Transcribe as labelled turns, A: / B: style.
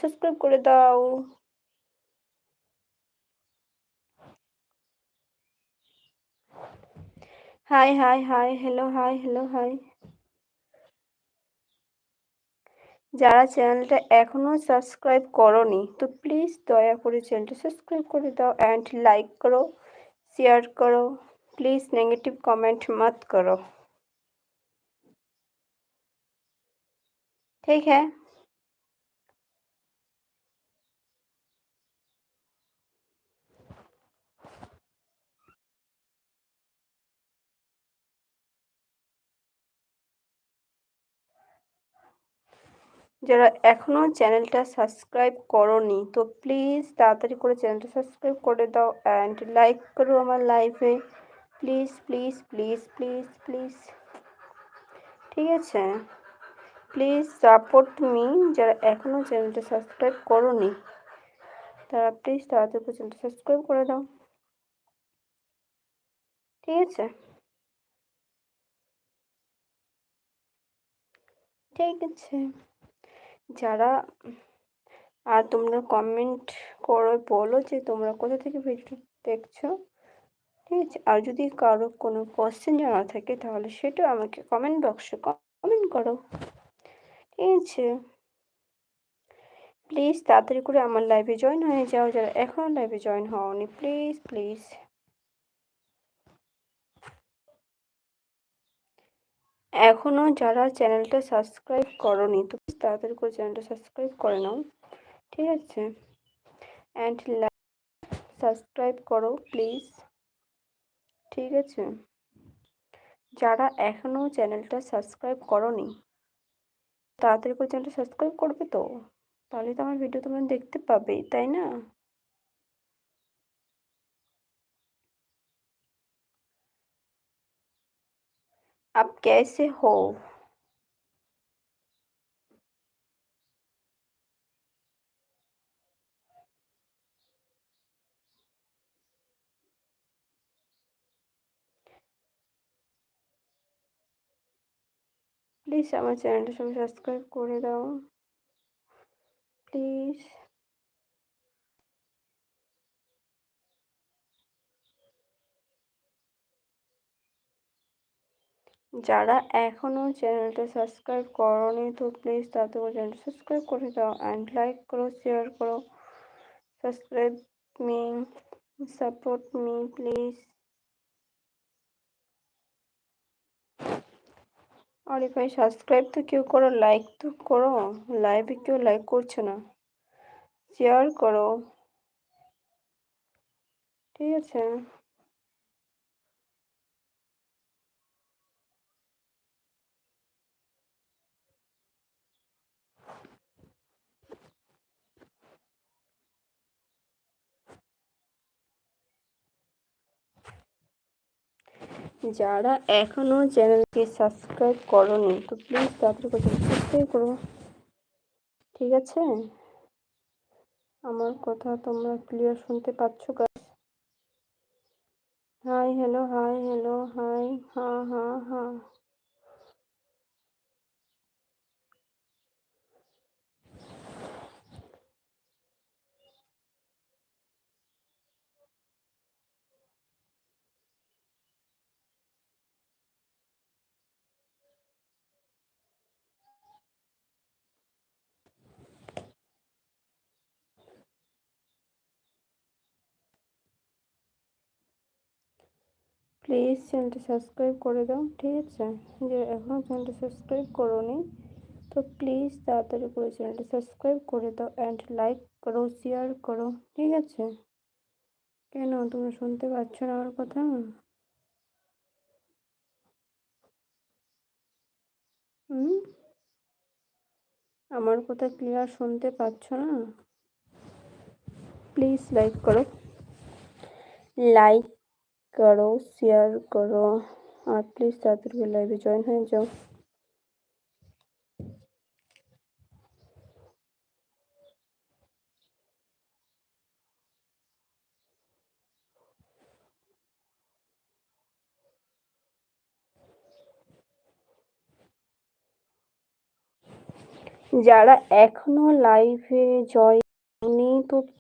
A: Subscribe করে দাও। Hi, hi, hi, hello, hi, hello, hi. যারা চ্যানেলটা এখনো সাবস্ক্রাইব করোনি তো প্লিজ দয়া করে চ্যানেলটা সাবস্ক্রাইব করে দাও एंड लाइक करो, शेयर करो। प्लीज़ नेगेटिव कमेंट मत करो। ठीक है? যারা এখনো চ্যানেলটা সাবস্ক্রাইব করোনি তো প্লিজ তাড়াতাড়ি করে চ্যানেলটা সাবস্ক্রাইব করে দাও एंड লাইক করো আমার লাইভে। Please, please, please, please, please. ঠিক আছে? Please support me. যারা এখনো চ্যানেলটা সাবস্ক্রাইব করোনি তারা প্লিজ তাড়াতাড়ি করে চ্যানেলটা সাবস্ক্রাইব করে দাও। ঠিক আছে? ঠিক আছে। যারা আর তোমরা কমেন্ট করে বলো যে তোমরা কোথা থেকে ভিডিও দেখছো। ঠিক আছে? আর যদি কারো কোনো কোয়েশ্চেন জানার থাকে তাহলে সেটাও আমাকে কমেন্ট বক্সে কমেন্ট করো। ঠিক আছে? প্লিজ তাড়াতাড়ি করে আমার লাইভে জয়েন হয়ে যাও। যারা এখনো লাইভে জয়েন হওনি প্লিজ, প্লিজ। এখনো যারা চ্যানেলটা সাবস্ক্রাইব করোনি তো প্লিজ তাড়াতাড়ি করে চ্যানেলটা সাবস্ক্রাইব করে নাও। ঠিক আছে? অ্যান্ড সাবস্ক্রাইব করো প্লিজ। ঠিক আছে? যারা এখনো চ্যানেলটা সাবস্ক্রাইব করোনি তাড়াতাড়ি করে চ্যানেলটা সাবস্ক্রাইব করবে তো? তাহলে তো আমার ভিডিও তোমরা দেখতে পাবে, তাই না? आप कैसे हो? প্লিজ আমার চ্যানেলটা সবাই সাবস্ক্রাইব করে দাও। প্লিজ। যারা এখনো চ্যানেলটা সাবস্ক্রাইব করোনি তো প্লিজ তাড়াতাড়ি করে চ্যানেলটা সাবস্ক্রাইব করে দাও অ্যান্ড লাইক করো, শেয়ার করো। Subscribe me, support me please. अरे भाई सब्सक्राइब तो क्यों करो, लाइक तो करो। लाइव क्यों लाइक করছো না? শেয়ার করো। ঠিক আছে? যারা এখনো চ্যানেলকে সাবস্ক্রাইব করোনি তো প্লিজ তাড়াতাড়ি করে সাবস্ক্রাইব করো। ঠিক আছে? আমার কথা তোমরা ক্লিয়ার শুনতে পাচ্ছ guys? Hi hello, hi hello, hi. হ্যাঁ, হ্যাঁ, হ্যাঁ। প্লিজ চ্যানেলটা সাবস্ক্রাইব করে দাও। ঠিক আছে? যে এখনো চ্যানেলটা সাবস্ক্রাইব করোনি তো প্লিজ তাড়াতাড়ি করে চ্যানেলটা সাবস্ক্রাইব করে দাও অ্যান্ড লাইক করো, শেয়ার করো। ঠিক আছে? কেন তোমরা শুনতে পাচ্ছ না আমার কথা? হুম? আমার কথা ক্লিয়ার শুনতে পাচ্ছ না? প্লিজ লাইক করো, লাইক করো, শেয়ার করো। আর প্লিজ তাড়াতাড়ি করে লাইভে জয়েন হয়ে যাও। যারা এখনো লাইভে জয়েন তো